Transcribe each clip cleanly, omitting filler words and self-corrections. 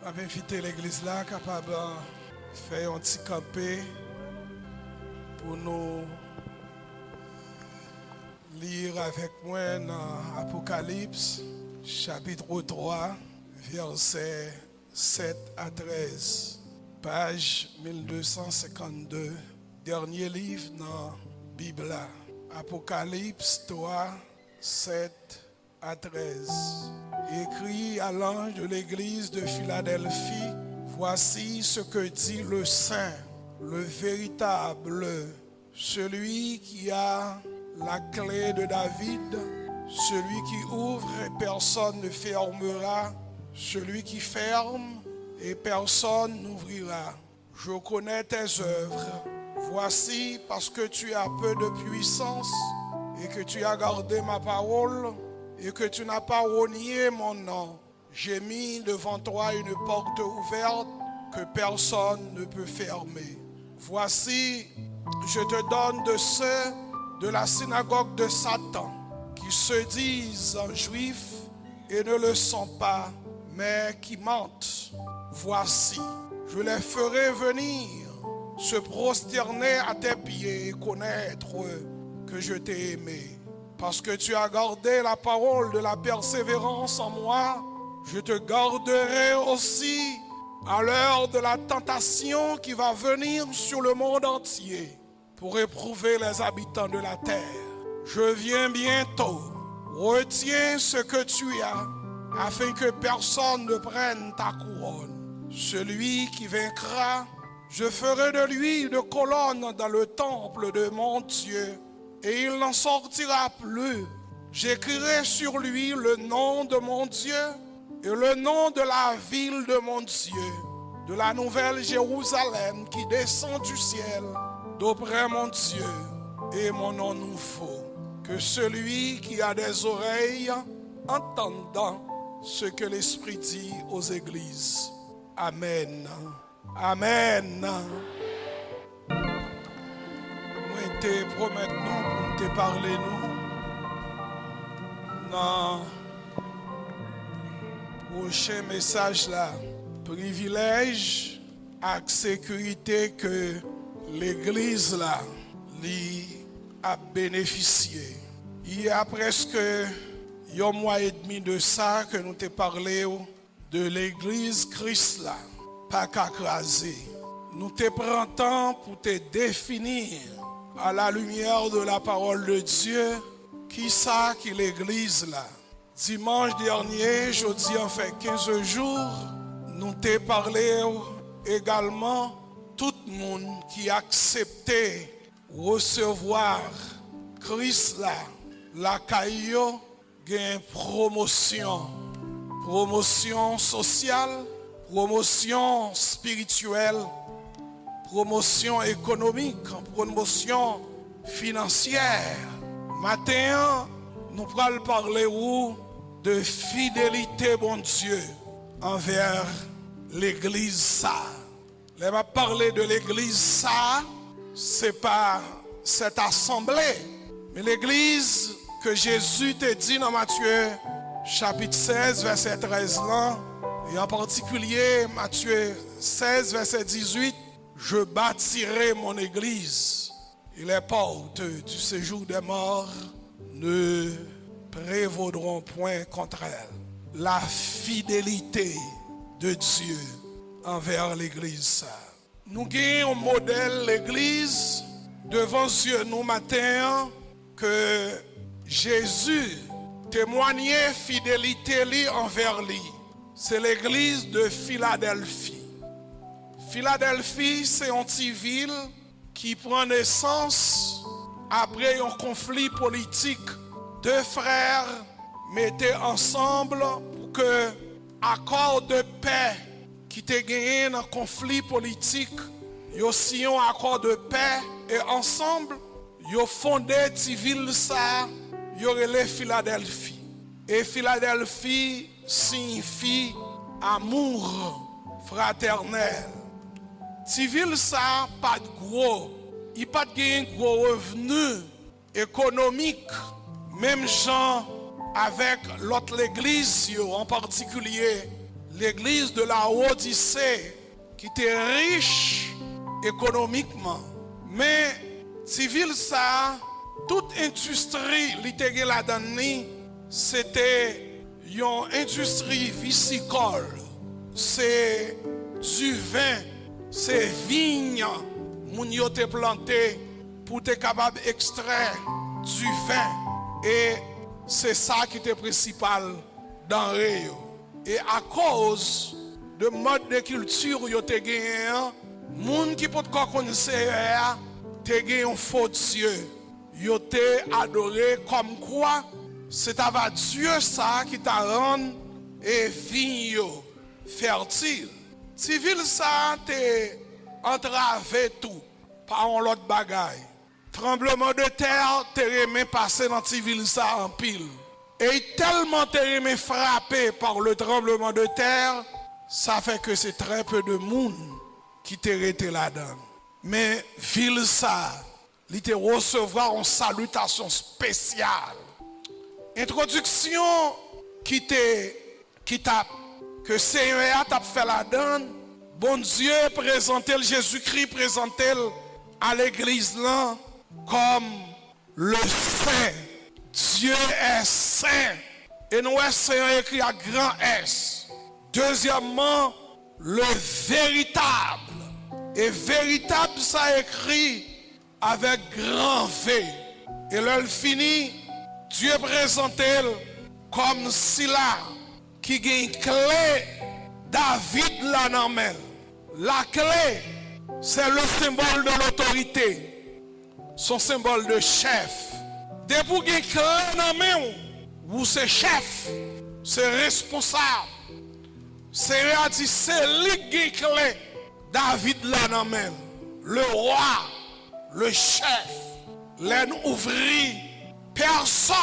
Je vais inviter l'église là capable de faire un petit campé pour nous lire avec moi dans Apocalypse chapitre 3 versets 7 à 13, page 1252, dernier livre dans la Bible. Apocalypse 3, 7 à 13. Écrit à l'ange de l'église de Philadelphie, voici ce que dit le Saint, le véritable, celui qui a la clé de David, celui qui ouvre et personne ne fermera, celui qui ferme et personne n'ouvrira. Je connais tes œuvres. Voici, parce que tu as peu de puissance et que tu as gardé ma parole et que tu n'as pas renié mon nom, j'ai mis devant toi une porte ouverte que personne ne peut fermer. Voici, je te donne de ceux de la synagogue de Satan qui se disent juifs et ne le sont pas, mais qui mentent. Voici, je les ferai venir se prosterner à tes pieds et connaître que je t'ai aimé. Parce que tu as gardé la parole de la persévérance en moi, je te garderai aussi à l'heure de la tentation qui va venir sur le monde entier pour éprouver les habitants de la terre. Je viens bientôt. Retiens ce que tu as afin que personne ne prenne ta couronne. Celui qui vaincra, je ferai de lui une colonne dans le temple de mon Dieu, et il n'en sortira plus. J'écrirai sur lui le nom de mon Dieu et le nom de la ville de mon Dieu, de la nouvelle Jérusalem qui descend du ciel, d'auprès mon Dieu et mon nom nouveau. Que celui qui a des oreilles entende ce que l'Esprit dit aux églises. Amen. Amen. Moi te promettre nous pour te parler nous dans le prochain message là. Privilège et sécurité que l'église là lui a bénéficié. Il y a presque un mois et demi de ça que nous te parlé de l'église Christ là. Pas qu'à craser. Nous te prenons temps pour te définir à la lumière de la parole de Dieu qui ça qui l'église là. Dimanche dernier, jeudi en fait 15 jours, nous te parlé également tout le monde qui acceptait recevoir Christ là, la caillou gagne promotion sociale, promotion spirituelle, promotion économique, promotion financière. Maintenant, nous allons parler de fidélité, bon Dieu, envers l'église ça. Je vais parler de l'église ça, c'est pas cette assemblée, mais l'église que Jésus te dit dans Matthieu chapitre 16, verset 13 là, et en particulier Matthieu 16, verset 18, je bâtirai mon église et les portes du séjour des morts ne prévaudront point contre elle. La fidélité de Dieu envers l'église. Nous gagnons un modèle l'église devant Dieu nous matin que Jésus témoignait fidélité lui envers lui. C'est l'église de Philadelphie. Philadelphie, c'est une petite ville qui prend naissance après un conflit politique. Deux frères mettaient ensemble pour que accord de paix qui était gagné dans le conflit politique, ils ont signé un accord de paix et ensemble, ils ont fondé cette ville, ils ont relé Philadelphie. Et Philadelphie signifie amour fraternel. Cette ville, ça pas de gros, il pas de gros revenus économiques, même gens avec l'autre église, en particulier l'église de la Odyssée, qui était riche économiquement, mais civil ça, toute industrie qui était là-dedans, c'était une industrie viticole. C'est du vin, c'est vigne, moun yo te planté pour être capable d'extraire du vin. Et c'est ça qui était principal dans Rio. Et à cause de mode de culture yo te gagné, moun qui peut connaître te gagné un faux Dieu. Yo te adoré comme quoi c'est avec Dieu ça qui t'a rendu et vigne fertile. Civil ça te entravé tout par un autre bagaille. Tremblement de terre te remet passé dans civil ça en pile. Et tellement te remet frappé par le tremblement de terre, ça fait que c'est très peu de monde qui te resté là-dedans. Mais ville ça, il te recevoir une salutation spéciale. Introduction que Seigneur t'a fait là-dedans. Bon Dieu présentait Jésus-Christ présentait à l'église là comme le Saint. Dieu est saint. Et nous Seigneur écrit à grand S. Deuxièmement, le véritable. Et véritable ça écrit avec grand V. Et là il finit, Dieu présentait comme si là qui a une clé David là dans main. La clé, c'est le symbole de l'autorité. Son symbole de chef. Depuis que vous avez une clé dans main, vous c'est chef, c'est responsable. C'est dit, c'est lui qui a une clé. David là dans main. Le roi, le chef, l'en ouvrit, personne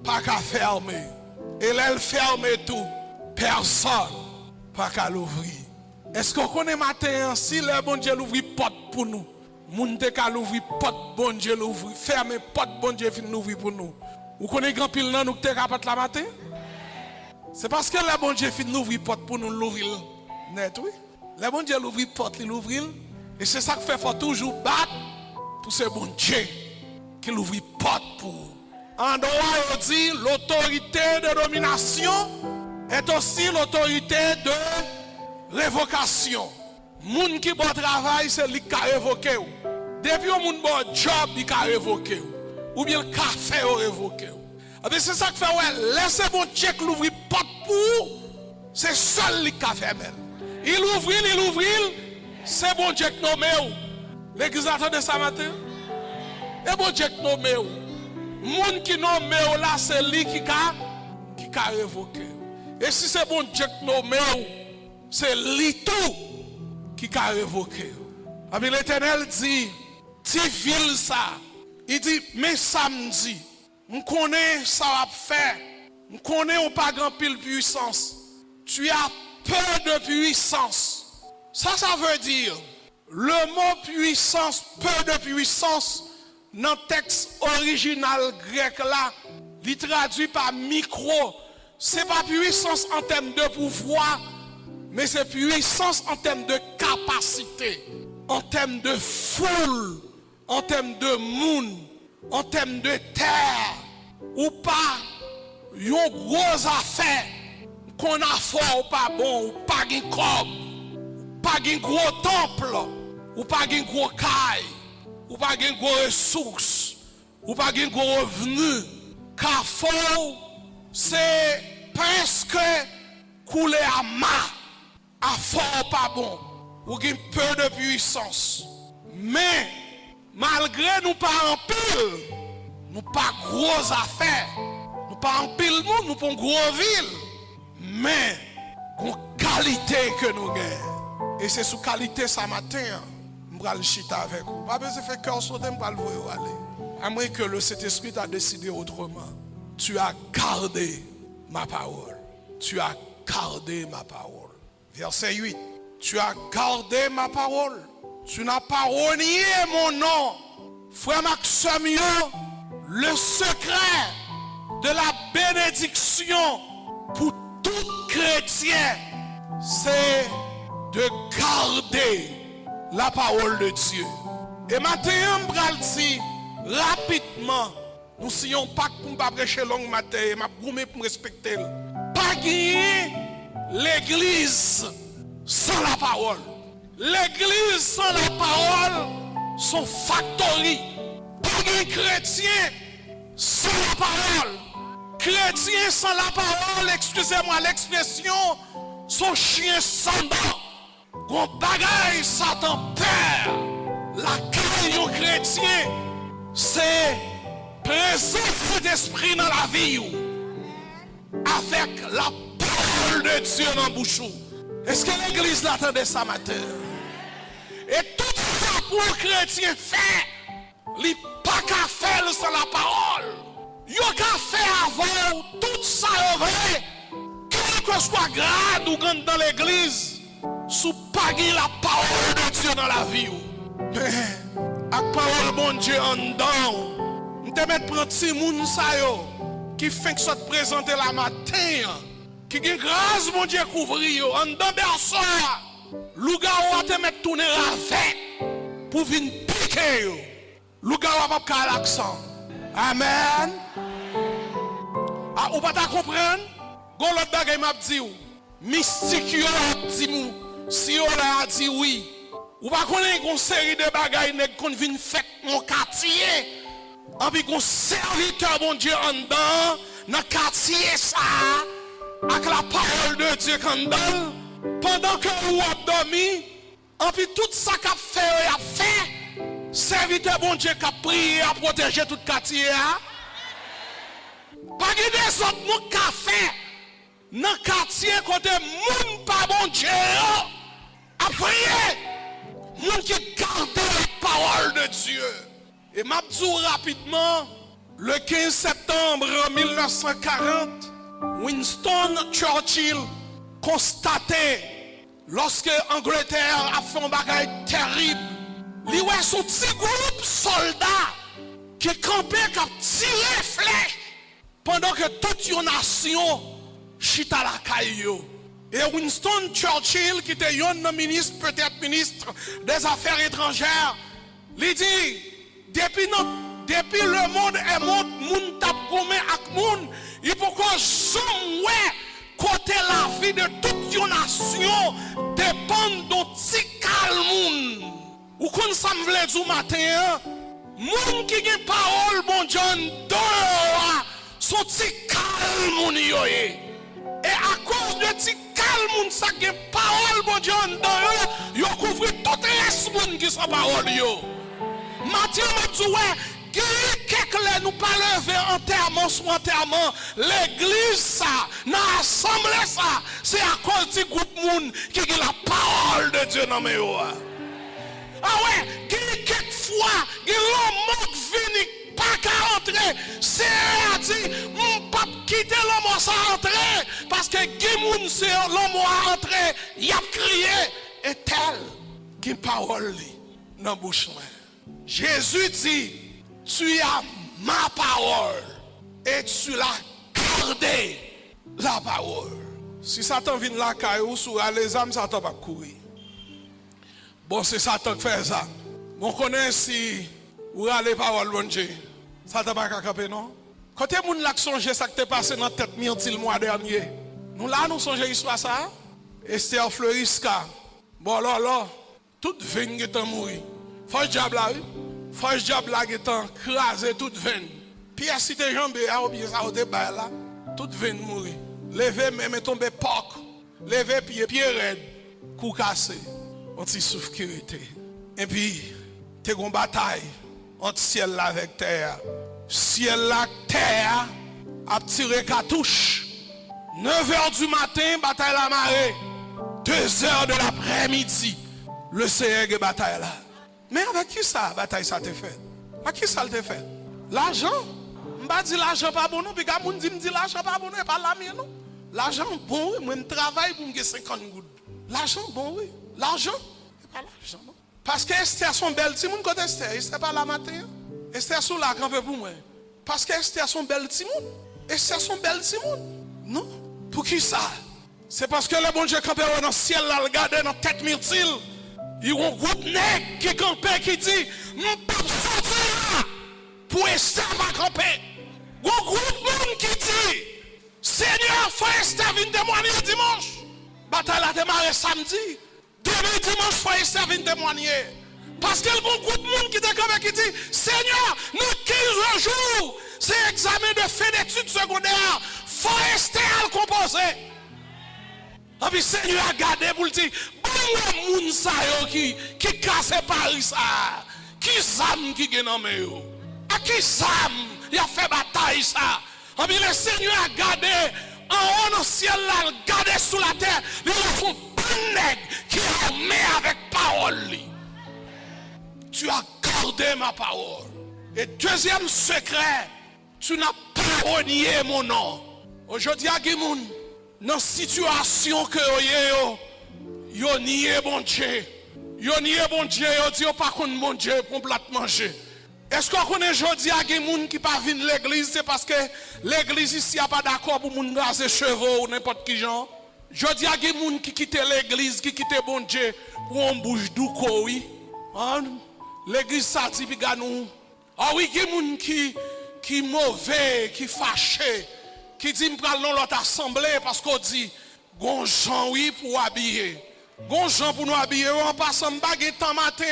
pas qu'à fermer. Et l'elle ferme tout, personne pas qu'à l'ouvrir. Est-ce qu'on connaît matin si le bon Dieu l'ouvre porte pour nous? Moun te ka l'ouvrir porte bon Dieu l'ouvre, ferme porte bon Dieu fin l'ouvrir pour nous. Vous connaissez grand pile nan nous te capable la matin? C'est parce que le bon Dieu fin l'ouvrir porte pour nous l'ouvrir net oui. Le bon Dieu l'ouvrir porte l'ouvrir et c'est ça que fait faut toujours battre pour ce bon Dieu qui l'ouvre porte pour. En droit on dit l'autorité de domination est aussi l'autorité de révocation. Moun qui bon travail, c'est lui qui a révoqué. Depuis un moun bon job, il a révoqué. Ou bien le café a révoqué. C'est ça que fait, ouais, laissez bon check l'ouvrir porte pour, c'est seul lui qui a fait. Il ouvre, c'est bon check nommé. L'église attendait ça matin. Et bon check nommé. Moun qui nommé là, c'est lui qui a révoqué. Et si c'est bon check nommé, c'est lui tout qui a révoqué. Mais l'Éternel dit, ti ville ça. Il dit, mais samedi, on connaît ça va faire. On connaît on pas grand pile puissance. Tu as peu de puissance. Ça veut dire, le mot puissance, peu de puissance, dans le texte original grec là, il traduit par micro. Ce n'est pas puissance en termes de pouvoir, mais c'est puissance en termes de capacité, en termes de foule, en termes de monde, en termes de terre, ou pas, une grosse affaire qu'on a fait ou pas bon, ou pas un corps, ou pas un gros temple, ou pas un gros caille, ou pas un gros ressources, ou pas un gros revenu, car faut, c'est presque couler à main. À fort pas bon, ou gain peu de puissance. Mais malgré nous pas en pile, nous pas gros affaires, nous pas en pile monde, nous pas gros ville, mais une qualité que nous gagnons. Et c'est sous qualité ça matin, nous allons chita avec vous. Pas besoin de faire cœur sauter, nous allons voir aller. À moins que le Saint-Esprit t'a décidé autrement. Tu as gardé ma parole. Tu as gardé ma parole. Verset 8. Tu as gardé ma parole. Tu n'as pas renié mon nom. Frère Maxime, le secret de la bénédiction pour tout chrétien c'est de garder la parole de Dieu. Et maintenant, je vais rapidement, nous ne pas pour ne pas prêcher longue matin, je vais pour respecter. Pas gagner l'église sans la parole. L'église sans la parole, son factory. Pas gagner chrétien sans la parole. Chrétien sans la parole, excusez-moi l'expression, son chien sans dents. Gon bagaille Satan perd. La caille chrétien, c'est présence d'esprit dans la vie avec la parole de Dieu dans la bouche. Est-ce que l'église l'attendait ça matin? Et tout ça pour le chrétien fait, il n'a pas qu'à faire sans la parole. Il n'a qu'à faire avant tout ça vrai. Quel que soit grade ou grand dans l'église, sous pas la parole de Dieu dans la vie. Mais, avec parole bon Dieu en dedans, on te met prendre petit moun sa yo, qui fait que ça te présente la matin, qui a grâce mon Dieu couvrir yo, en dedans berceau, louga ou te mettre tourner avec, pour venir piquer yo. Louga ou pas qu'à l'accent. Amen. Ah, ou pas ta comprendre? Gon l'autre bagay m'a dit ou. Mystique yo a dit mou. Si yo a dit oui. Ou pas connaître une série de bagailles nèg kon vinn fèt mon quartier. En puis gon serviteur bon Dieu en dedans dans quartier ça avec la parole de Dieu en dedans pendant que ou a dormi en puis tout ça qu'a fait serviteur bon Dieu qui a prié à protéger tout quartier. Pas de des autres nous qu'a fait dans quartier côté moun pas bon Dieu a prié. Moun qui garde la parole de Dieu. Et m'a dit rapidement, le 15 septembre 1940, Winston Churchill constatait, lorsque l'Angleterre a fait un bagage terrible, il y a son petit groupe soldats qui campaient, qui tiré flèche, pendant que toute une nation chita la caillou. Et Winston Churchill, qui était un ministre, peut-être ministre des Affaires étrangères, il dit, depuis le monde est monde, moun tap goumé ak moun, il faut que sommet côté la vie de toute une nation dépend d'un petit calme. Ou qu'on ça me vle du matin, moun qui gen parole bon Dieu dehors, son petit calme yoye. Et à cause de petit calme ça gen parole bon Dieu dehors, yo couvre tout les moun qui sont parole yo. Matthieu m'a dit ouais, quelques nous pas lever enterrement sur enterrement, l'église ça, dans l'assemblée ça, c'est à cause du groupe moun qui a la parole de Dieu dans mes yeux. Ah ouais, quelques fois, l'homme vini pas qu'à entrer, c'est à dire, pas quitter l'homme sans entrer, parce que moun c'est l'homme à entrer, il a crié, et tel qui parole dans la bouche. Jésus dit, tu as ma parole et tu l'as gardé la parole. Si Satan vient la caillou sur les âmes, Satan va courir. Bon, c'est Satan qui fait ça. On connaît si vous avez la parole, bon Dieu. Satan va pas camper, non? Quand vous avez songé ça qui t'est passé dans la tête le mois dernier, nous là, nous songeons l'histoire ça. Esther Fleurisca. Bon, là, toute veine qui est morte. Faut le diable là, oui. Faut le diable là qui est écrasé toute veine. Pierre si tes jambes, ou bien ça au débat là, toute veine mourir. Lever même tomber porc. Lever pied raide, cou cassé. Anti sécurité. Et puis, t'es une bataille entre ciel là avec terre. Ciel là, terre, a tiré cartouche. 9h du matin, bataille la marée. 2h de l'après-midi, le Seigneur est bataille là. Mais avec qui ça, bataille ça te fait? Avec qui ça te fait? L'argent? Je dis l'argent pas bon, puis quand on dit l'argent pas bon, pas la mienne. L'argent bon, oui, moi je travaille pour me gagner 50 gouttes. L'argent bon, oui. L'argent, c'est pas l'argent. Parce que Esther son belle, si mon côté Esther, Esther pas la matin. Esther sous la grand peu pour moi. Parce que Esther son belle Timon. Esther son belle Timon. Non. Pour qui ça? C'est parce que le bon Dieu campé dans le ciel, là, le garde dans tête myrtille. Il y a un groupe nègre qui campé qui dit, nous pas sortir pour rester à camper. Il y a un groupe monde qui dit, Seigneur, frère Esther vient témoigner dimanche. Bataille a démarré samedi. Demain dimanche, frère Esther vient témoigner. Parce que le bon groupe de monde qui est qui dit, Seigneur, nous 15 jours, c'est examen de fin d'études secondaires. Frère Esther a composé. Et puis Seigneur a gardé pour le dire, bon moun sa yo qui casse Paris ça. Qui zam qui gen nan men yo. A qui zam il a fait bataille ça. Et puis le Seigneur a gardé en haut dans le ciel là, gardé sous la terre, il a fait un nègre qui est armé avec parole. Tu as gardé ma parole. Et deuxième secret, tu n'as pas renié mon nom. Aujourd'hui, à Gimoun, dans la situation que yo nié bon Dieu. Yo nié bon Dieu, yo dit pas qu'on bon Dieu pour plat manger. Est-ce qu'on connaît aujourd'hui à Gimoun qui pas venir l'église, c'est parce que l'église ici a pas d'accord pour moun raser cheveux ou n'importe qui genre. Aujourd'hui à Gimoun qui quitte l'église, qui quitte bon Dieu pour on bouge douko oui. L'église ça dit puis nous. Ah oui, il y a des gens qui mauvais, qui fâché, qui dit m'pral dans l'autre assemblée parce qu'on dit gonjan oui pour habiller. Gonjan pour nous habiller en passant baguette temps matin.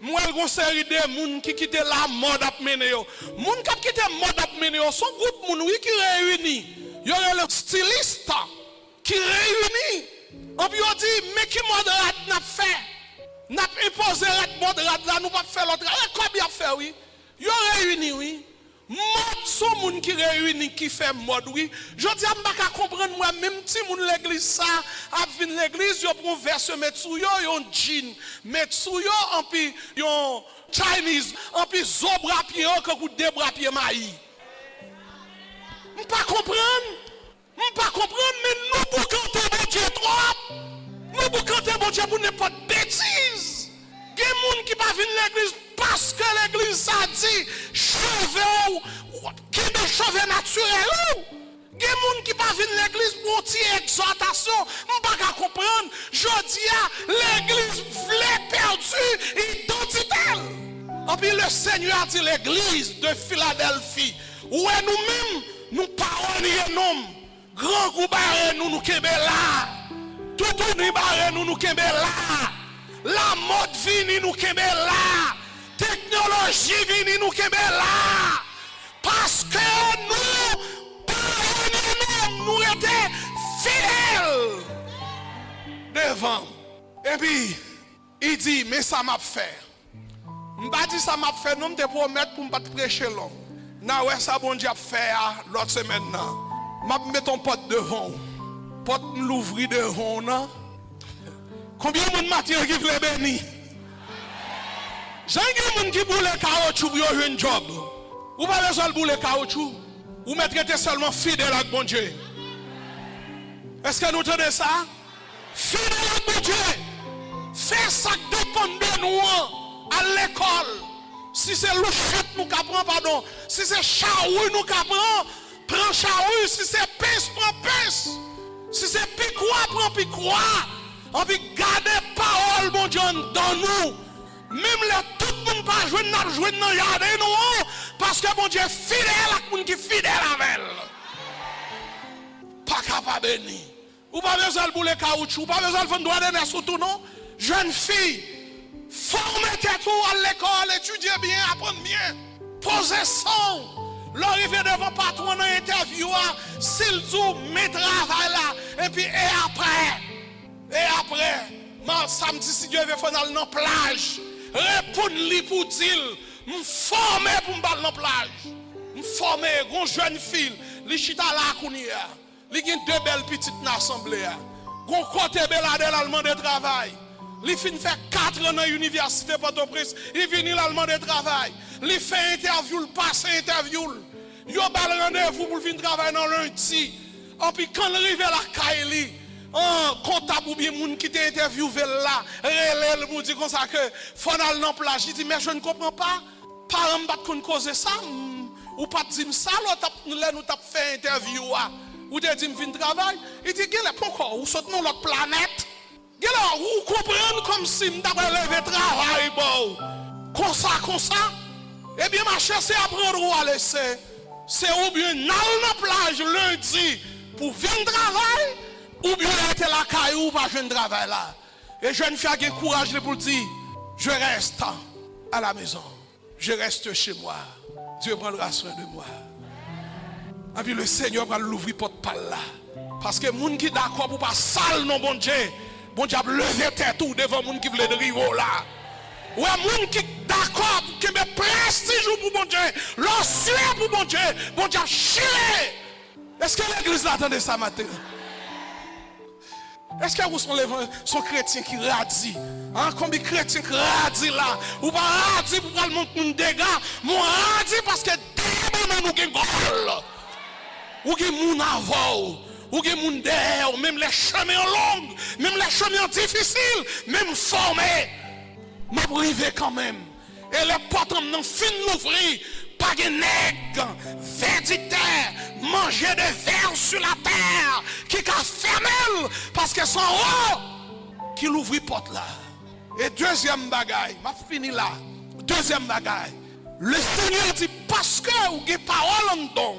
Moi gon série de gens qui quittent la mode à mener yo. Moun qui quittent mode à mener yo, son groupe moun oui qui réunit. Yo le styliste qui réunit. On puis on dit mais qui moderate n'a fait? N'a imposé moderate là nous pas faire l'autre. Combien fait oui? Yo réuni oui. Mode son moun qui réuni qui fait mode oui. Je dis à m'pa comprendre moi même si moun l'église ça a vinn l'église yo prend verse mettre sou yo yon jean mettre sou yo en puis yon Chinese en puis zo bras pied que coup deux bras pied maï. M'pa comprendre mais nous pour canter bon Dieu trop. Nous pour canter bon Dieu pour n'importe bêtise. Il y a des gens qui ne pas venir l'église parce que l'église ça dit cheveux qui est cheveux naturels. Il y a des gens qui ne pas venir l'église pour une exhortation. Je ne peux pas comprendre. Je dis à l'église voulait perdre identité. Et puis le Seigneur a dit l'église de Philadelphie. Où est nous-mêmes, nous parlons nous. Grand groupe nous kembe là. Tout nous kembe là. La mode vini nous kembe là. Technologie vini nous kembe là. Parce que nous étions fidèles devant. Et puis, il dit, mais ça m'a fait. Je ne pas dit ça m'a fait, non, je te promets pour ne pas te prêcher long. Na ouais, ça bon Dieu fait l'autre semaine. Je mets ton pote devant. Pote l'ouvrir devant, non? Combien de monde matière qui veut bénir? J'ai un monde qui boule caoutchouc pour un job. Ou pas besoin de boule caoutchouc? Ou mettre seulement fidèle avec bon Dieu? Est-ce que nous entendez ça? Fidèle avec bon Dieu. Fais ça qui dépend de nous à l'école. Si c'est louchette nous capons, pardon. Si c'est chaoui nous capons, prends chaoui. Si c'est pince, prends pince. Si c'est piquois, prends piquois. On veut garder parole, mon Dieu, dans nous. Même tout le monde pas jouer dans le jardin, nous. Parce que mon Dieu est fidèle avec le monde qui est fidèle avec elle. Pas capable de bénir. Ou pas besoin de bouler caoutchouc. Ou pas besoin de faire droit de nez surtout, non. Jeune fille, formez-toi à l'école, étudiez bien, apprenez bien. Posez son. L'arrivée devant patron dans l'interview, s'il dit, mes travail là. Et puis, et après, samedi, si Dieu veut faire dans la plage, répondez-lui pour dire, me former pour me battre dans la plage. Me former, une jeune fille, li chita la kounia. Li gen deux belles petites dans l'assemblée. Gon côté belade l'allemand de travail. Li fin fait 4 ans dans l'université Port-au-Prince, il vient l'allemand de travail. Li fait interview, il passe interview. Yo bal rendez-vous pour venir travailler dans lundi. Et puis quand il arrive à la Kaili, un comptable ou bien moun qui t'a interviewé là, relève pour dire comme ça que faut aller dans la plage. Il dit mais je ne comprends pas. Parents m'bat qu'on cause ça ou pas dire ça là nous t'a fait interview Ou te dit, je travail. Il dit, quel est pourquoi? Ou saute dans l'autre planète. Alors, vous comprenez comme si je t'avais levé travail, bon. Comme ça. Eh bien, ma chère, c'est apprendre où aller. C'est ou bien dans la plage lundi pour venir travail, ou bien être la caillou pour faire travail là. Et jeune fille qui a courage pour dire, je reste à la maison. Je reste chez moi. Dieu prendra soin de moi. Et puis le Seigneur va l'ouvrir porte par là. Parce que les gens qui sont d'accord pour pas sale non bon Dieu a levé tête tout devant les gens qui veulent de rivo là. Ouais, les gens qui sont d'accord qui me prestige pour bon Dieu, leur sué pour bon Dieu a chillé. Est-ce que l'église attendait ça matin? Est-ce que vous sont chrétiens qui radient? Combien de chrétiens qui radient là? Ou pas radient pour pas le monde dégâts? Moi radient parce que demain nous avons ou qui moun avant, ou qui moun derrière, même les chemins longs, même les chemins difficiles, même formés, m'a privé quand même. Et les portes n'ont fin l'ouvrir, pas de nègres, verditaires, manger des vers sur la terre, qui a fermé, parce que son haut, qui l'ouvre porte là. Et deuxième bagaille, m'a fini là. Deuxième bagaille, le Seigneur dit, parce que vous avez parole en don,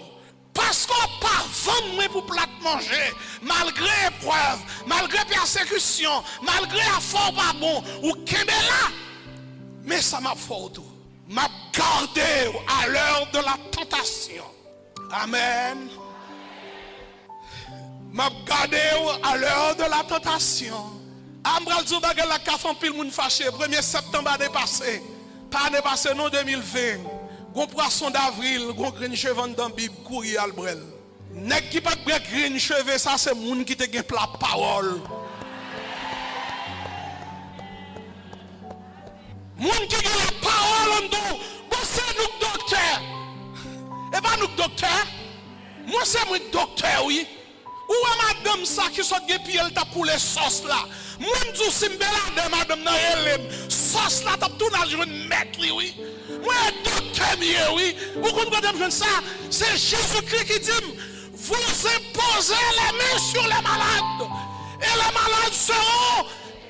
parce qu'on pas vendre pour plat manger, malgré épreuve, malgré persécution, malgré effort pas bon, ou kembe là, mais ça m'a fait tout. M'a gardé à l'heure de la tentation. Amen. M'a gardé à l'heure de la tentation. Ambral dit bagay la ka fon pile moun fâché. 1er septembre a dépassé. Pas dépassé non 2020. Gon poisson d'avril, gon green cheveux dans Bible courir albrel. Nèg qui pas green cheveux ça c'est moun qui te gen plat parole. Moun qui gen la parole en don, bon c'est nous docteur. Et pas nous docteur. Moi c'est moi docteur oui. Ou madame ça qui sort gen pied elle t'a pour les sauces là. Moun dou simbela madame nan elem. Sauce là t'a tout dans joine mettre oui. Moi docteur mieux oui. Vous comprenez ça? C'est Jésus-Christ qui dit vous imposez les mains sur les malades et les malades seront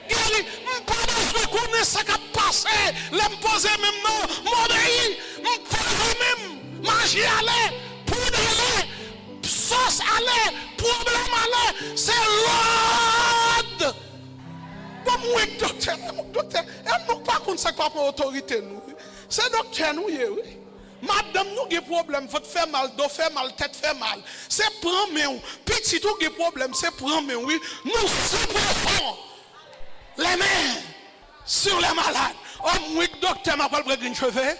guéris. Pas besoin de connaître ce qui a passé. Les poser même non. M'obéir. M'poser même. Manger aller. Poudre aller. Sauce aller. Problème aller. C'est l'ordre. Moi docteur. Nous pas contre ça pas pour autorité nous. C'est docteur nous oui. Madame nous des problèmes, faut faire mal, dos fait mal, tête fait mal. C'est prendre main. Petit tout des problèmes, c'est prendre main oui. Nous supportons les mains sur les malades. Oh oui docteur m'a pas breaker une cheveux.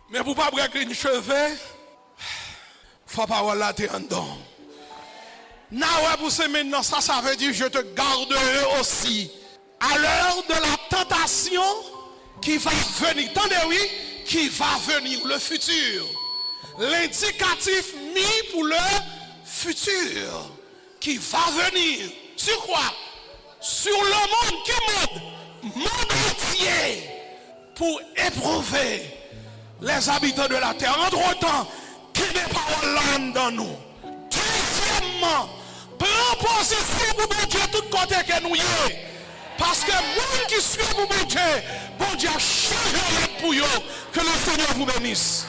Mais pour pas breaker une cheveux, faut pas avoir en dedans. Na ouais pour ce maintenant ça veut dire je te garderai aussi à l'heure de la tentation qui va venir. Attendez oui. Qui va venir, le futur. L'indicatif mis pour le futur. Qui va venir. Sur quoi? Sur le monde qui monde entier. Pour éprouver les habitants de la terre. Entre-temps, qui n'est pas l'âme dans nous. Deuxièmement, prends position pour bon Dieu tout côté que nous y est. Parce que moi qui suis pour mon Dieu a changé pour vous. Que le Seigneur vous bénisse.